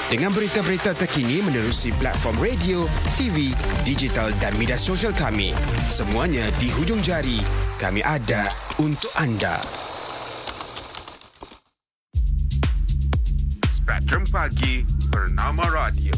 dengan berita-berita terkini menerusi platform radio, TV, digital dan media sosial kami. Semuanya di hujung jari. Kami ada untuk anda. Spectrum Pagi Bernama Radio.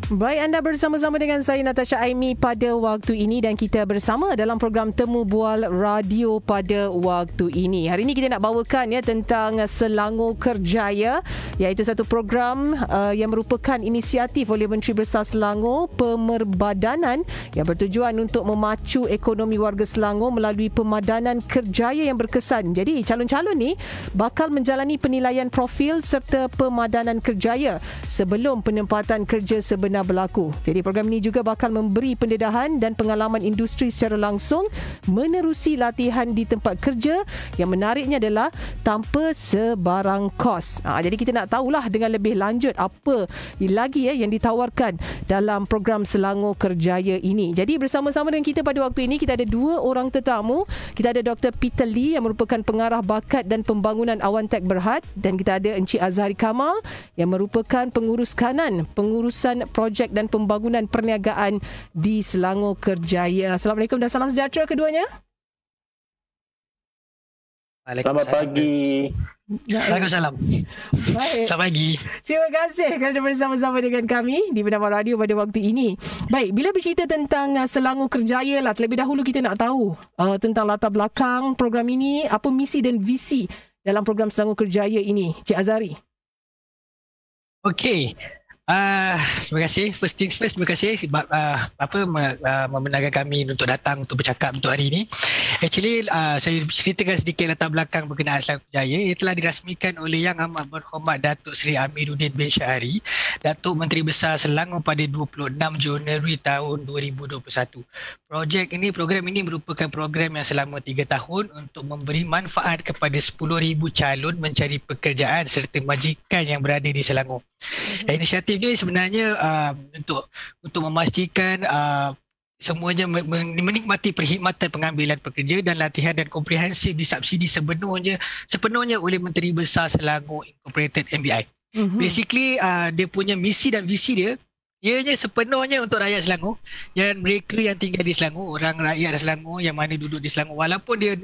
Baik, anda bersama-sama dengan saya Natasha Aimi pada waktu ini dan kita bersama dalam program Temu Bual Radio pada waktu ini. Hari ini kita nak bawakan tentang Selangor Kerjaya, iaitu satu program yang merupakan inisiatif oleh Menteri Besar Selangor Pemerbadanan yang bertujuan untuk memacu ekonomi warga Selangor melalui pemadanan kerjaya yang berkesan. Jadi calon-calon ni bakal menjalani penilaian profil serta pemadanan kerjaya sebelum penempatan kerja sebenar berlaku. Jadi program ini juga bakal memberi pendedahan dan pengalaman industri secara langsung menerusi latihan di tempat kerja yang menariknya adalah tanpa sebarang kos. Jadi kita nak tahulah dengan lebih lanjut apa lagi yang ditawarkan dalam program Selangor Kerjaya ini. Jadi bersama-sama dengan kita pada waktu ini kita ada dua orang tetamu. Kita ada Dr. Peter Lee yang merupakan pengarah bakat dan pembangunan Awantech Berhad, dan kita ada Encik Azhari Kamal yang merupakan pengurus kanan pengurusan projek dan pembangunan perniagaan di Selangor Kerjaya. Assalamualaikum dan salam sejahtera keduanya. Selamat pagi. Waalaikumsalam. Baik. Selamat pagi. Terima kasih kerana bersama-sama dengan kami di Bernama Radio pada waktu ini. Baik, bila bercerita tentang Selangor Kerjaya lah, terlebih dahulu kita nak tahu tentang latar belakang program ini, apa misi dan visi dalam program Selangor Kerjaya ini. Cik Azhari. Okey. Terima kasih. First things first, terima kasih membenarkan kami untuk datang untuk bercakap untuk hari ini. Actually, saya ceritakan sedikit latar belakang berkenaan Selangor Kerjaya. Ia telah dirasmikan oleh Yang Amat Berhormat Datuk Seri Amiruddin bin Syahari, Datuk Menteri Besar Selangor pada 26 Januari tahun 2021. Program ini merupakan program yang selama 3 tahun untuk memberi manfaat kepada 10,000 calon mencari pekerjaan serta majikan yang berada di Selangor. Inisiatif ini sebenarnya untuk memastikan semuanya menikmati perkhidmatan pengambilan pekerja dan latihan dan komprehensif disubsidi sepenuhnya oleh Menteri Besar Selangor Incorporated MBI. Basically dia punya misi dan visi dia ianya sepenuhnya untuk rakyat Selangor, dan mereka yang tinggal di Selangor, orang rakyat Selangor yang mana duduk di Selangor, walaupun dia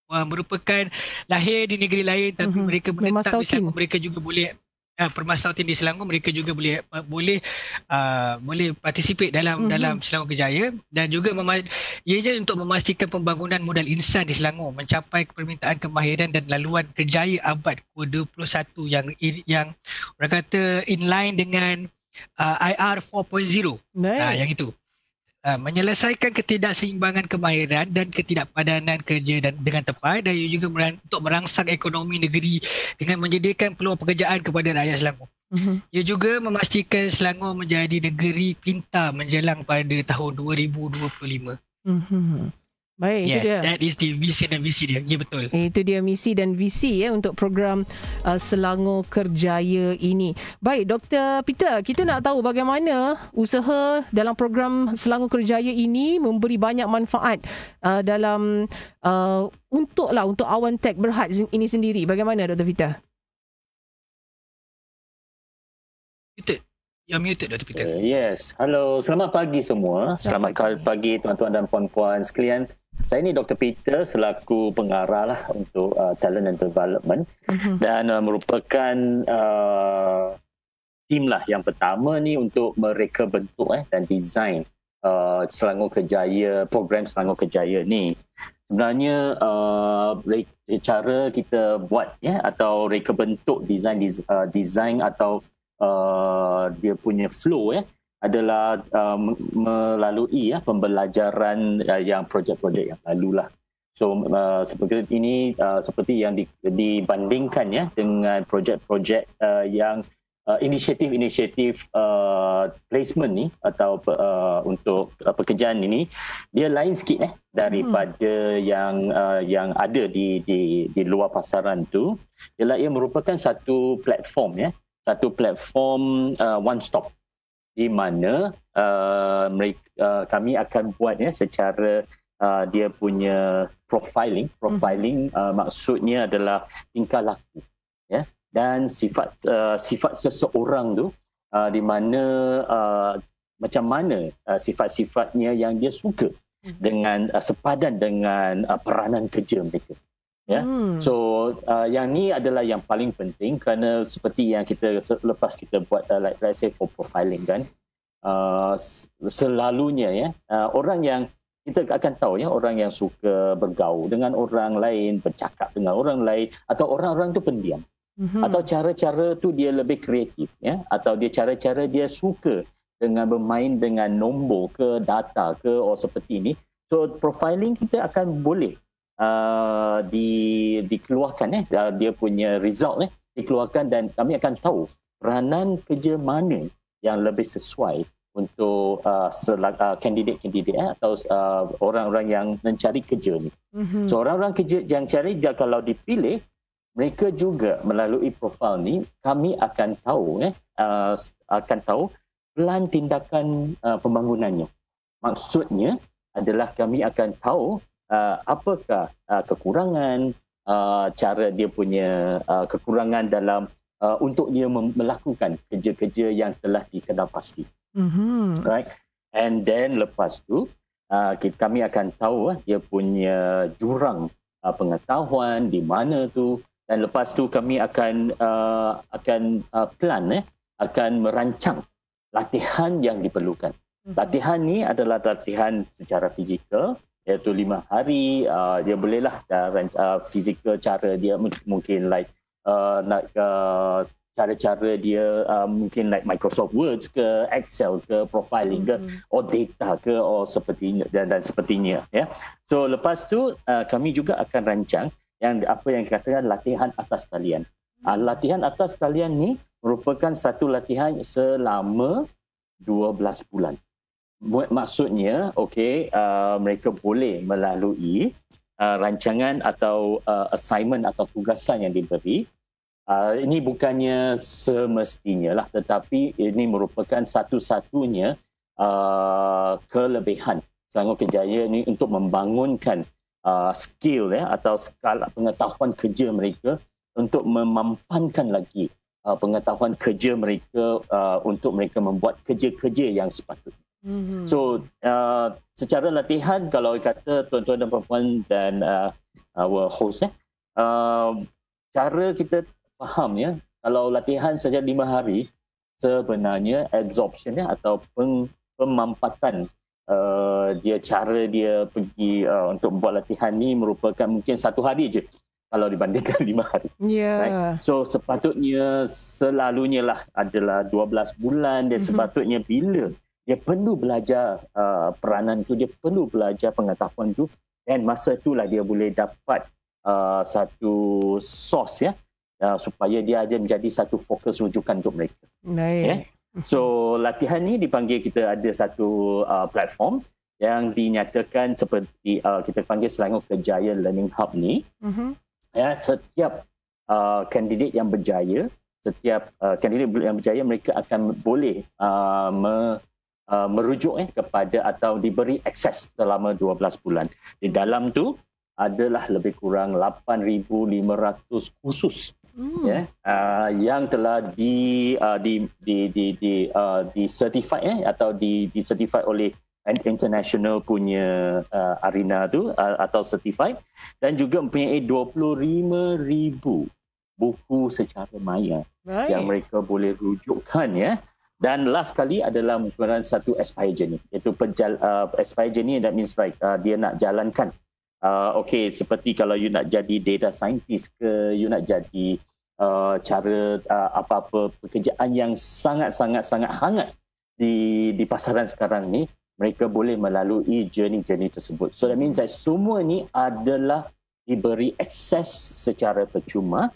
merupakan lahir di negeri lain tapi mereka menetap di Selangor, mereka juga boleh permasalahan di Selangor, mereka juga boleh participate dalam Selangor Kerjaya, dan juga ianya untuk memastikan pembangunan modal insan di Selangor mencapai permintaan kemahiran dan laluan kerjaya abad ke-21 yang orang kata inline dengan IR 4.0. Yang itu menyelesaikan ketidakseimbangan kemahiran dan ketidakpadanan kerja dengan tepat, dan ia juga untuk merangsang ekonomi negeri dengan menyediakan peluang pekerjaan kepada rakyat Selangor. Ia juga memastikan Selangor menjadi negeri pintar menjelang pada tahun 2025. Baik, yes, itu dia. That is the vision dan visi dia. Ya, betul. Itu dia misi dan visi untuk program Selangor Kerjaya ini. Baik, Dr. Peter, kita nak tahu bagaimana usaha dalam program Selangor Kerjaya ini memberi banyak manfaat dalam untuk Awantech Berhad ini sendiri. Bagaimana, Dr. Peter? Muted. You're muted, Dr. Peter. Yes. Hello, selamat pagi semua. Selamat pagi tuan-tuan dan puan-puan sekalian. Saya ni Dr. Peter selaku pengarah lah untuk talent and development, dan merupakan tim lah yang pertama ni untuk mereka bentuk dan design Selangor Kerjaya, program Selangor Kerjaya ni. Sebenarnya cara kita buat atau reka bentuk design atau dia punya flow adalah melalui pembelajaran yang projek-projek yang lalu lah. So seperti ini, seperti yang dibandingkan dengan projek-projek yang inisiatif placement ni atau untuk pekerjaan ini, dia lain sikit daripada yang ada di luar pasaran tu. Ialah ia merupakan satu platform one stop, di mana kami akan buat secara dia punya profiling maksudnya adalah tingkah laku dan sifat seseorang tu, di mana macam mana sifat-sifatnya yang dia suka dengan sepadan dengan peranan kerja mereka. Ya. So yang ni adalah yang paling penting, kerana seperti yang kita lepas kita buat like let's say for profiling kan, selalunya ya orang yang kita akan tahu ya, orang yang suka bergaul dengan orang lain, bercakap dengan orang lain, atau orang-orang tu pendiam, atau cara-cara tu dia lebih kreatif ya, atau dia cara-cara dia suka dengan bermain dengan nombor ke data ke seperti ini. So profiling kita akan boleh dikeluarkan dia punya result dikeluarkan, dan kami akan tahu peranan kerja mana yang lebih sesuai untuk kandidat-kandidat atau orang-orang yang mencari kerja ni. So orang-orang kerja yang cari, dia kalau dipilih, mereka juga melalui profil ni kami akan tahu plan tindakan pembangunannya. Maksudnya adalah kami akan tahu apakah kekurangan, cara dia punya kekurangan dalam untuk dia melakukan kerja-kerja yang telah dikenal pasti. Right? And then lepas tu kami akan tahu dia punya jurang pengetahuan di mana tu, dan lepas tu kami akan plan akan merancang latihan yang diperlukan. Latihan ni adalah latihan secara fizikal, iaitu 5 hari. Dia bolehlah fizikal, cara dia mungkin like cara-cara dia mungkin like Microsoft Words ke, Excel ke, profiling ke, data ke, sepertinya dan sepertinya ya. So lepas tu kami juga akan rancang yang apa yang dikatakan latihan atas talian. Latihan atas talian ni merupakan satu latihan selama 12 bulan. Maksudnya mereka boleh melalui rancangan atau assignment atau tugasan yang diberi. Ini bukannya semestinya lah, tetapi ini merupakan satu-satunya kelebihan Selangor Kejaya ni untuk membangunkan skill atau skala pengetahuan kerja mereka, untuk memampankan lagi pengetahuan kerja mereka untuk mereka membuat kerja-kerja yang sepatutnya. So secara latihan, kalau kata tuan-tuan dan puan-puan dan our host cara kita faham ya, kalau latihan saja 5 hari, sebenarnya absorption atau pemampatan cara dia pergi untuk buat latihan ni merupakan mungkin 1 hari je kalau dibandingkan 5 hari. Right? So sepatutnya selalunya lah adalah 12 bulan, dan sepatutnya bila dia perlu belajar peranan tu, dia perlu belajar pengetahuan tu, dan masa itulah dia boleh dapat satu source supaya dia aja menjadi satu fokus rujukan untuk mereka. So latihan ni dipanggil, kita ada satu platform yang dinyatakan seperti kita panggil Selangor Kejaya Learning Hub ni. Setiap kandidat yang berjaya, mereka akan boleh merujuk kepada atau diberi akses selama 12 bulan. Di dalam tu adalah lebih kurang 8,500 kursus yang telah di certified atau di certified oleh international punya arena tu atau certified, dan juga mempunyai 25,000 buku secara maya yang mereka boleh rujukkan Dan last kali adalah merupakan satu aspire journey, iaitu aspire journey, that means like dia nak jalankan seperti kalau you nak jadi data scientist ke, you nak jadi cara apa-apa pekerjaan yang sangat hangat di pasaran sekarang ni, mereka boleh melalui journey tersebut. So that means that semua ni adalah diberi akses secara percuma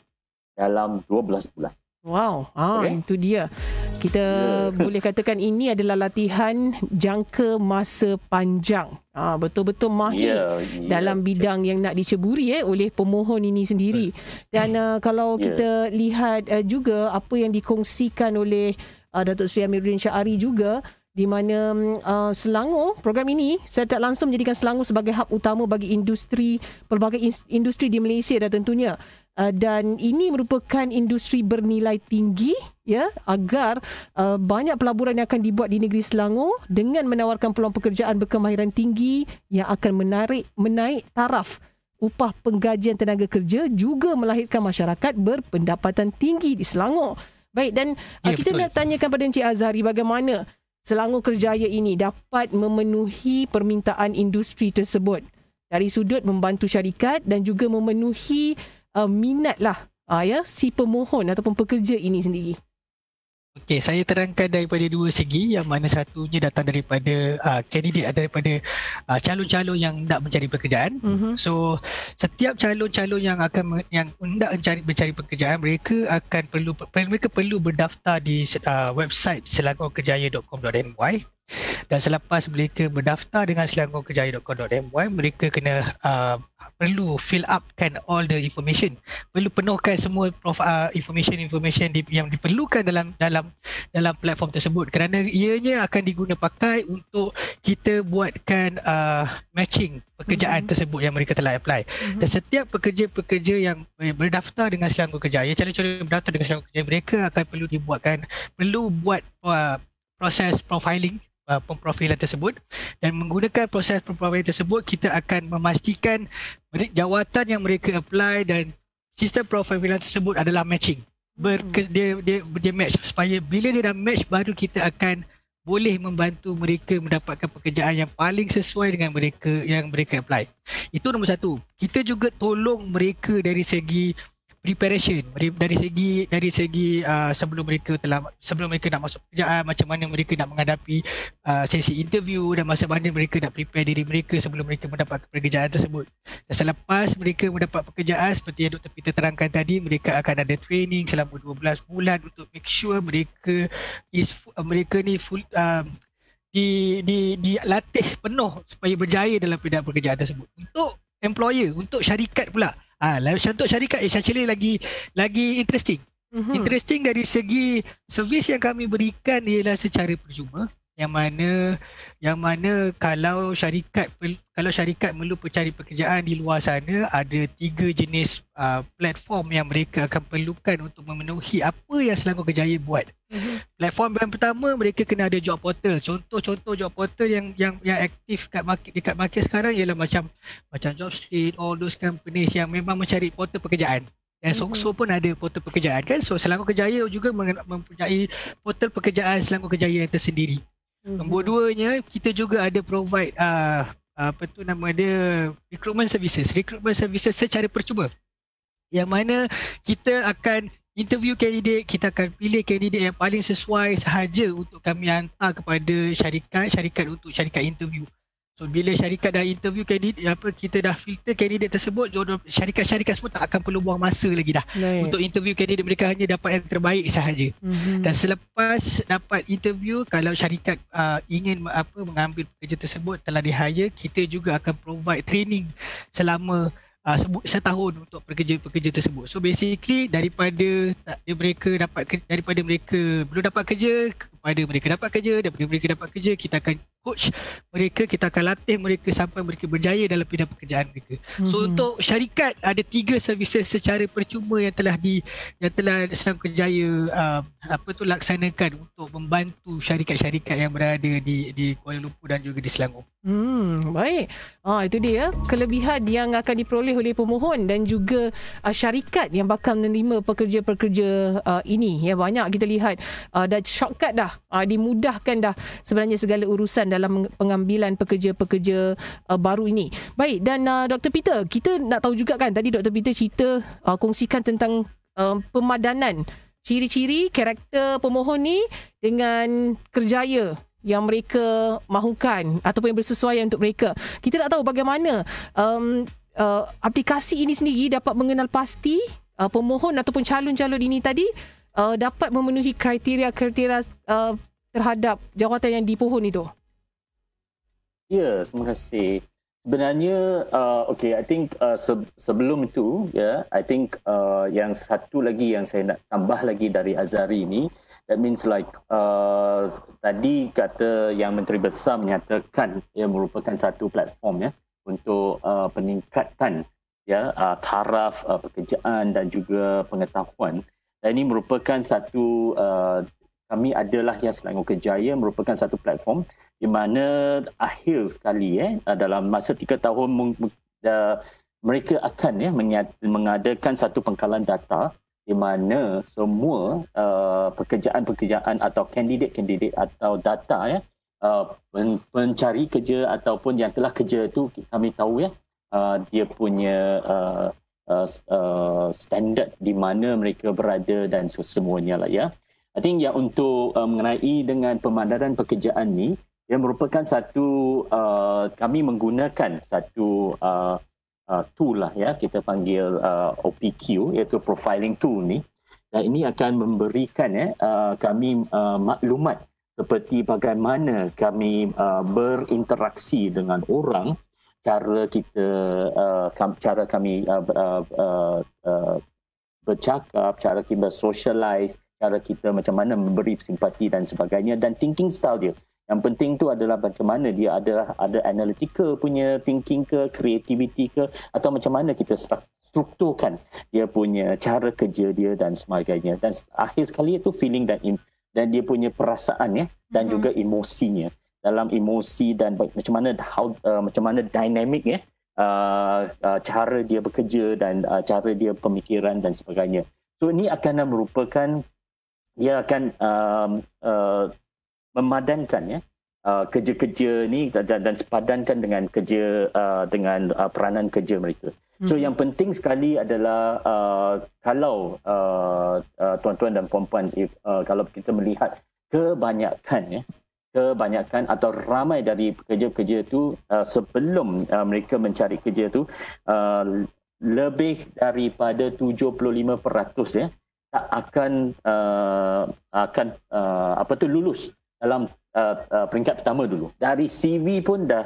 dalam 12 bulan. Wow, itu dia. Kita boleh katakan ini adalah latihan jangka masa panjang. Betul-betul mahir dalam bidang yang nak diceburi oleh pemohon ini sendiri. Dan kalau kita lihat juga apa yang dikongsikan oleh Datuk Seri Amiruddin Syahari juga, di mana Selangor, program ini saya tak langsung menjadikan Selangor sebagai hub utama bagi pelbagai industri di Malaysia, dan tentunya dan ini merupakan industri bernilai tinggi ya, agar banyak pelaburan yang akan dibuat di negeri Selangor dengan menawarkan peluang pekerjaan berkemahiran tinggi yang akan menaik taraf upah penggajian tenaga kerja, juga melahirkan masyarakat berpendapatan tinggi di Selangor. Baik, dan kita nak tanyakan pada Encik Azhari, bagaimana Selangor Kerjaya ini dapat memenuhi permintaan industri tersebut dari sudut membantu syarikat dan juga memenuhi minatlah si pemohon ataupun pekerja ini sendiri. Okey, saya terangkan daripada dua segi, yang mana satunya datang daripada kandidat, daripada calon-calon yang nak mencari pekerjaan. So setiap calon-calon yang hendak mencari pekerjaan, mereka perlu berdaftar di website selangorkerjaya.com.my. Dan selepas mereka berdaftar dengan selangorkerjaya.com.my, mereka kena perlu fill upkan all the information, perlu penuhkan semua information yang diperlukan dalam platform tersebut, kerana ianya akan diguna pakai untuk kita buatkan matching pekerjaan tersebut yang mereka telah apply. Dan setiap pekerja-pekerja yang berdaftar dengan Selangor Kerjaya, calon-calon yang berdaftar dengan Selangor Kerjaya, mereka akan perlu buat proses profiling, pemprofilan tersebut, dan menggunakan proses pemprofilan tersebut kita akan memastikan jawatan yang mereka apply dan sistem profilan tersebut adalah matching. Dia match, supaya bila dia dah match, baru kita akan boleh membantu mereka mendapatkan pekerjaan yang paling sesuai dengan yang mereka apply. Itu nombor satu. Kita juga tolong mereka dari segi preparation, dari segi sebelum mereka nak masuk pekerjaan, macam mana mereka nak menghadapi sesi interview, dan masa mana mereka nak prepare diri mereka sebelum mereka mendapat pekerjaan tersebut. Dan selepas mereka mendapat pekerjaan, seperti yang Dr. Peter terangkan tadi, mereka akan ada training selama 12 bulan untuk make sure mereka ni full dilatih penuh supaya berjaya dalam bidang pekerjaan tersebut. Untuk employer, untuk syarikat pula, untuk syarikat actually lagi interesting. Interesting dari segi servis yang kami berikan ialah secara percuma, yang mana kalau syarikat perlu mencari pekerjaan di luar sana, ada 3 jenis platform yang mereka akan perlukan untuk memenuhi apa yang Selangor Kerjaya buat. Platform yang pertama, mereka kena ada job portal. Contoh job portal yang aktif dekat market sekarang ialah macam Jobstreet, all those companies yang memang mencari portal pekerjaan. Dan SOKSO pun ada portal pekerjaan kan. So Selangor Kerjaya juga mempunyai portal pekerjaan Selangor Kerjaya yang tersendiri. Nombor duanya, kita juga ada provide recruitment services secara percuma, yang mana kita akan interview kandidat, kita akan pilih kandidat yang paling sesuai sahaja untuk kami hantar kepada syarikat untuk syarikat interview. So bila syarikat dah interview kandidat, kita dah filter kandidat tersebut, syarikat-syarikat semua tak akan perlu buang masa lagi dah untuk interview kandidat, mereka hanya dapat yang terbaik sahaja. Dan selepas dapat interview, kalau syarikat ingin mengambil pekerja tersebut, telah di-hire, kita juga akan provide training selama setahun untuk pekerja-pekerja tersebut. So basically daripada mereka belum dapat kerja kepada mereka dapat kerja, daripada mereka dapat kerja, kita akan coach mereka, kita akan latih mereka sampai mereka berjaya dalam bidang pekerjaan mereka. So untuk syarikat ada 3 services secara percuma yang telah Selangor Kerjaya laksanakan untuk membantu syarikat-syarikat yang berada di Kuala Lumpur dan juga di Selangor. Baik. Itu dia kelebihan yang akan diperoleh oleh pemohon dan juga syarikat yang bakal menerima pekerja-pekerja ini. Ya, banyak kita lihat dah shortcut dah, dimudahkan dah sebenarnya segala urusan dalam pengambilan pekerja-pekerja baru ini. Baik, dan Dr. Peter, kita nak tahu juga kan, tadi Dr. Peter cerita kongsikan tentang pemadanan ciri-ciri karakter pemohon ni dengan kerjaya yang mereka mahukan ataupun yang bersesuaian untuk mereka. Kita nak tahu bagaimana aplikasi ini sendiri dapat mengenal pasti pemohon ataupun calon-calon ini tadi dapat memenuhi kriteria-kriteria terhadap jawatan yang dipohon itu. Ya, terima kasih. Sebenarnya, I think sebelum itu, I think yang satu lagi yang saya nak tambah lagi dari Azhari ni, that means like tadi kata yang Menteri Besar menyatakan ia merupakan satu platform untuk peningkatan taraf pekerjaan dan juga pengetahuan. Dan ini merupakan satu kami adalah Selangor Kejaya merupakan satu platform di mana akhir sekali dalam masa 3 tahun mereka akan mengadakan satu pengkalan data di mana semua pekerjaan-pekerjaan atau kandidat-kandidat atau data pencari kerja ataupun yang telah kerja itu kami tahu dia punya standard di mana mereka berada dan semuanya lah I think yang untuk mengenai dengan pemandaran pekerjaan ni, dia merupakan satu kami menggunakan satu tool lah kita panggil OPQ, iaitu profiling tool ni. Dan ini akan memberikan kami maklumat seperti bagaimana kami berinteraksi dengan orang, cara kami bercakap, cara kita socialize, cara kita macam mana memberi simpati dan sebagainya, dan thinking style dia. Yang penting tu adalah macam mana dia ada analytical punya thinking ke, creativity ke, atau macam mana kita strukturkan dia punya cara kerja dia dan sebagainya. Dan akhir sekali itu feeling dan dia punya perasaan dan juga emosinya. Dalam emosi dan macam mana dynamic cara dia bekerja dan cara dia pemikiran dan sebagainya. So ini akan merupakan dia akan memadankan kerja-kerja ni dan sepadankan dengan kerja dengan peranan kerja mereka. So yang penting sekali adalah kalau tuan-tuan dan puan-puan kalau kita melihat kebanyakan atau ramai dari pekerja-pekerja tu sebelum mereka mencari kerja tu lebih daripada 75% tak akan lulus dalam peringkat pertama dulu. Dari CV pun dah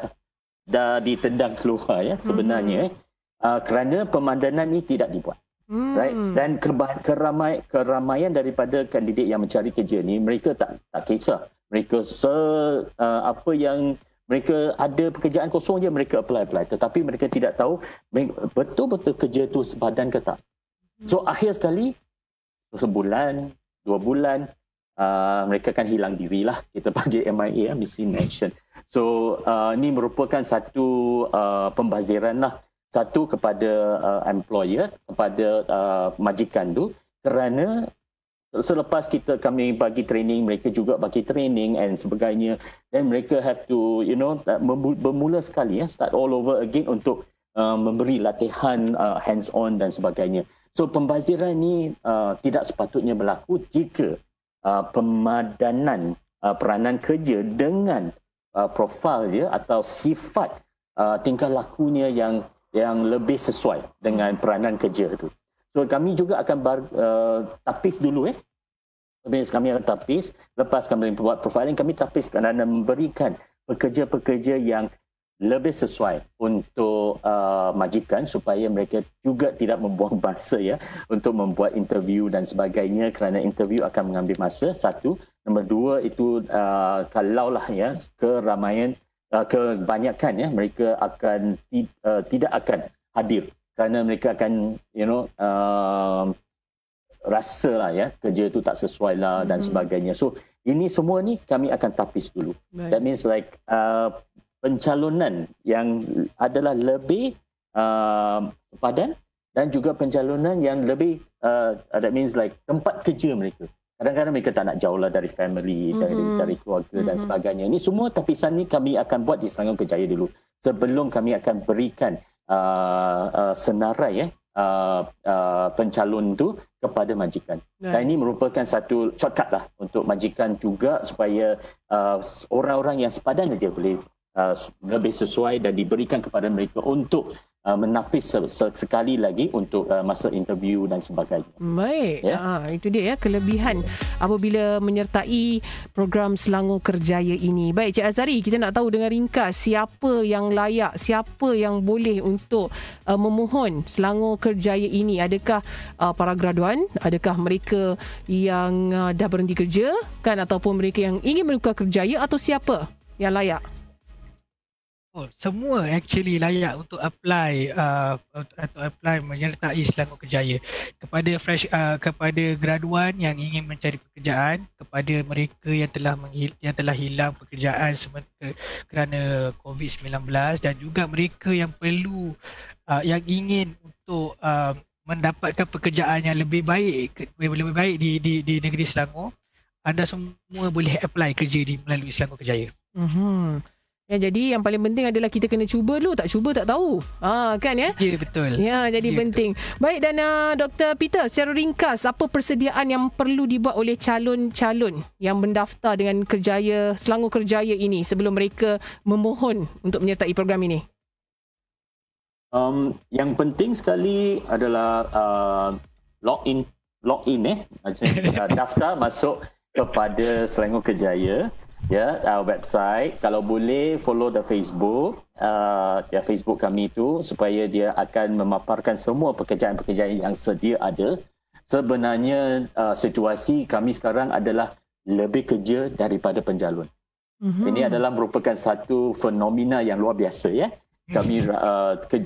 ditendang keluar sebenarnya kerana pemandanan ni tidak dibuat. Right? Dan keramaian daripada kandidat yang mencari kerja ni, mereka tak kisah. Mereka apa yang mereka ada pekerjaan kosong je mereka apply. Tetapi mereka tidak tahu betul-betul kerja tu sepadan ke tak. So akhir sekali sebulan, 2 bulan, mereka akan hilang diri lah. Kita panggil MIA, missing in action. So ini merupakan satu pembaziran lah. Satu kepada employer, kepada majikan tu, kerana selepas kami bagi training, mereka juga bagi training and sebagainya, dan mereka have to bermula sekali start all over again untuk memberi latihan hands on dan sebagainya. So pembaziran ni tidak sepatutnya berlaku jika pemadanan peranan kerja dengan profil dia atau sifat tingkah lakunya yang lebih sesuai dengan peranan kerja itu. So kami juga akan tapis dulu kami akan tapis, lepas kami buat profiling, kami tapis kerana memberikan pekerja-pekerja yang lebih sesuai untuk majikan supaya mereka juga tidak membuang masa untuk membuat interview dan sebagainya, kerana interview akan mengambil masa. Satu, nombor dua itu kalaulah kebanyakan mereka akan tidak akan hadir kerana mereka akan rasa lah kerja tu tak sesuai lah dan sebagainya. So ini semua ni kami akan tapis dulu. That means like pencalonan yang adalah lebih sepadan dan juga pencalonan yang lebih that means like tempat kerja mereka. Kadang-kadang mereka tak nak jauh lah dari family, dari keluarga dan sebagainya. Ini semua tapisan ni kami akan buat di Selangor Kejaya dulu sebelum kami akan berikan senarai pencalon tu kepada majikan. Dan ini merupakan satu shortcut lah untuk majikan juga supaya orang-orang yang sepadan dia boleh lebih sesuai dan diberikan kepada mereka untuk menapis sekali lagi untuk masa interview dan sebagainya. Baik, itu dia kelebihan apabila menyertai program Selangor Kerjaya ini. Baik, Cik Azhari, kita nak tahu dengan ringkas siapa yang layak, siapa yang boleh untuk memohon Selangor Kerjaya ini. Adakah para graduan, adakah mereka yang dah berhenti kerja kan, ataupun mereka yang ingin membuka kerjaya, atau siapa yang layak? semua actually layak untuk apply menyertai Selangor Kerjaya. Kepada graduan yang ingin mencari pekerjaan, kepada mereka yang telah hilang pekerjaan kerana COVID-19, dan juga mereka yang perlu yang ingin untuk mendapatkan pekerjaan yang lebih baik di negeri Selangor, anda semua boleh apply kerja melalui Selangor Kerjaya. Ya, jadi yang paling penting adalah kita kena cuba dulu. Tak cuba tak tahu. Kan ya? Ya, betul. Ya, jadi penting. Betul. Baik, dan Dr. Peter, secara ringkas, apa persediaan yang perlu dibuat oleh calon-calon yang mendaftar dengan Selangor Kerjaya ini sebelum mereka memohon untuk menyertai program ini? Yang penting sekali adalah login daftar masuk kepada Selangor Kerjaya. Website. Kalau boleh follow the Facebook, Facebook kami tu, supaya dia akan memaparkan semua pekerjaan-pekerjaan yang sedia ada. Sebenarnya situasi kami sekarang adalah lebih kerja daripada pencalon. Ini adalah merupakan satu fenomena yang luar biasa, ya. Kami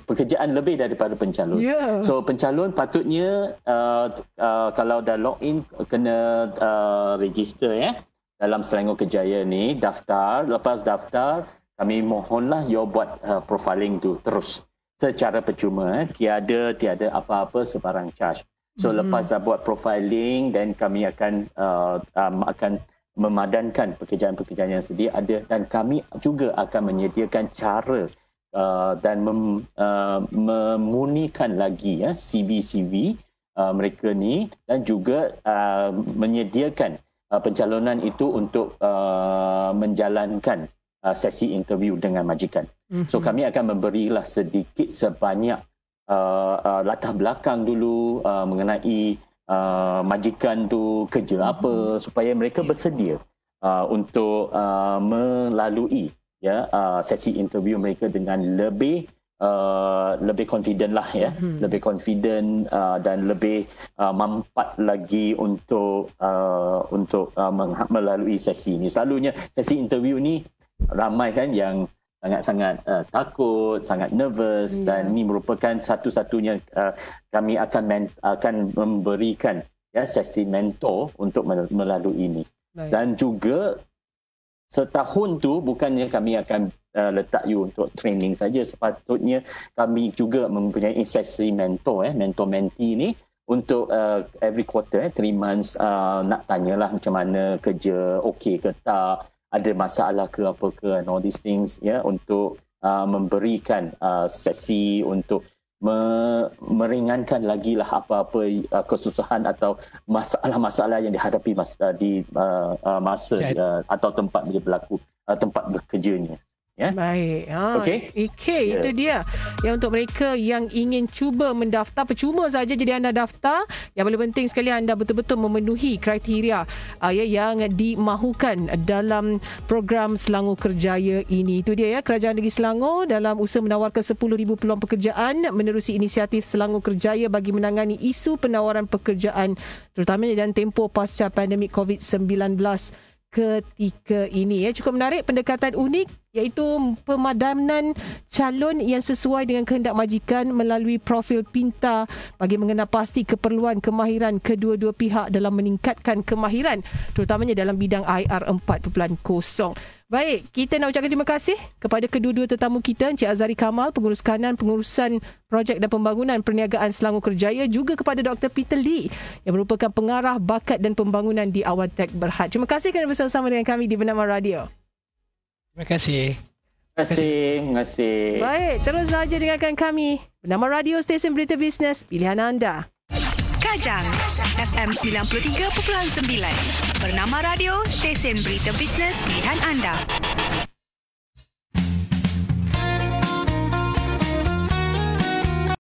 pekerjaan lebih daripada pencalon. So pencalon patutnya kalau dah login kena register, ya, dalam Selangor Kerjaya ni, daftar. Lepas daftar, kami mohonlah you buat profiling tu terus secara percuma, tiada apa-apa sebarang charge. So lepas dah buat profiling, dan kami akan memadankan pekerjaan-pekerjaan yang sedia ada, dan kami juga akan menyediakan cara dan memunikan lagi, ya, CV mereka ni, dan juga menyediakan pencalonan itu untuk menjalankan sesi interview dengan majikan. So kami akan memberilah sedikit sebanyak latar belakang dulu mengenai majikan tu kerja apa, supaya mereka bersedia untuk melalui, ya, sesi interview mereka dengan lebih confident lah, ya, lebih confident dan lebih mampat lagi untuk melalui sesi ini. Selalunya sesi interview ni ramai kan yang sangat-sangat takut, sangat nervous, dan ini merupakan satu-satunya kami akan memberikan, ya, sesi mentor untuk melalui ini. Dan juga setahun tu bukannya kami akan letak you untuk training saja. Sepatutnya kami juga mempunyai sesi mentor, mentor-mentee ni, untuk every quarter, 3 months, nak tanyalah macam mana kerja, okey ke tak, ada masalah ke apa ke, and all these things, ya, untuk memberikan sesi untuk meringankan lagi lah apa-apa kesusahan atau masalah-masalah yang dihadapi di masa atau tempat dia berlaku, tempat bekerjanya. Ya? Baik. Okey. Itu dia. Yang untuk mereka yang ingin cuba mendaftar, percuma saja jadi anda daftar. Yang paling penting sekali anda betul-betul memenuhi kriteria yang dimahukan dalam program Selangor Kerjaya ini. Itu dia, ya, Kerajaan Negeri Selangor dalam usaha menawarkan 10,000 peluang pekerjaan menerusi inisiatif Selangor Kerjaya bagi menangani isu penawaran pekerjaan terutamanya dalam tempoh pasca pandemik COVID-19 ketika ini, ya. Cukup menarik, pendekatan unik iaitu pemadanan calon yang sesuai dengan kehendak majikan melalui profil pintar bagi mengenal pasti keperluan kemahiran kedua-dua pihak dalam meningkatkan kemahiran terutamanya dalam bidang IR 4.0. Baik, kita nak ucapkan terima kasih kepada kedua-dua tetamu kita, Encik Azari Kamal, Pengurus Kanan Pengurusan Projek dan Pembangunan Perniagaan Selangor Kerjaya, juga kepada Dr. Peter Lee yang merupakan Pengarah Bakat dan Pembangunan di Awatech Berhad. Terima kasih kerana bersama dengan kami di Bernama Radio. Terima kasih. Terima kasih. Baik, terus saja dengarkan kami. Bernama Radio, stesen berita bisnes pilihan anda. Kajang FM 93.9. Bernama Radio, stesen berita bisnes pilihan anda.